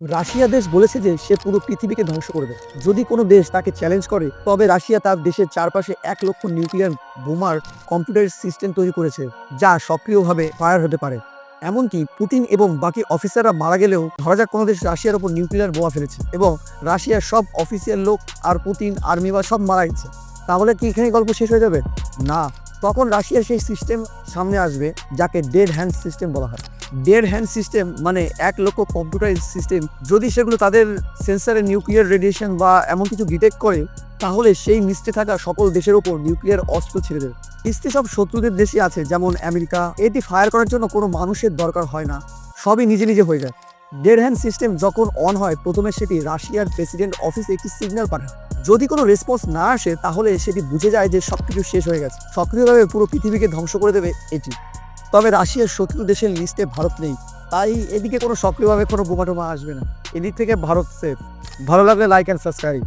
Russia দেশ বলেছে যে সে পুরো পৃথিবীকে ধ্বংস করবে যদি কোনো দেশ তাকে চ্যালেঞ্জ করে। তবে রাশিয়া তার দেশের চারপাশে 1 লক্ষ নিউক্লিয়ার বোমার কম্পিউটার সিস্টেম তৈরি করেছে, যা সক্রিয়ভাবে ফায়ার হতে পারে। এমনকি পুতিন এবং বাকি অফিসাররা মারা গেলেও, ধরা যাক কোনো দেশ রাশিয়ার ওপর নিউক্লিয়ার বোমা ফেলেছে এবং রাশিয়ার সব অফিসিয়াল লোক আর পুতিন আর্মি বা সব মারা গেছে, তাহলে কি এখানে গল্প শেষ হয়ে যাবে? না, তখন রাশিয়ার সেই সিস্টেম সামনে আসবে যাকে ডেড হ্যান্ড সিস্টেম বলা হয়। ডেড হ্যান্ড সিস্টেম মানে 1 লক্ষ কম্পিউটার সিস্টেম যদি সেগুলো তাদের সেন্সারে নিউক্লিয়ার রেডিয়েশন বা এমন কিছু ডিটেক্ট করে, তাহলে সেই লিস্টে থাকা সকল দেশের ওপর নিউক্লিয়ার অস্ত্র ছেড়ে দেবে। লিস্টে সব শত্রুদের দেশই আছে, যেমন আমেরিকা। এটি ফায়ার করার জন্য কোনো মানুষের দরকার হয় না, সবই নিজে নিজে হয়ে যায়। ডেড হ্যান্ড সিস্টেম যখন অন হয়, প্রথমে সেটি রাশিয়ার প্রেসিডেন্ট অফিসে একটি সিগন্যাল পাঠায়। যদি কোনো রেসপন্স না আসে, তাহলে সেটি বুঝে যায় যে সবকিছু শেষ হয়ে গেছে, সক্রিয়ভাবে পুরো পৃথিবীকে ধ্বংস করে দেবে এটি। তবে রাশিয়ার শত্রু দেশের লিস্টে ভারত নেই, তাই এদিকে কোনো সক্রিয়ভাবে কোনো বোমা টোমা আসবে না। এদিক থেকে ভারত সেফ। ভালো লাগলে লাইক অ্যান্ড সাবস্ক্রাইব।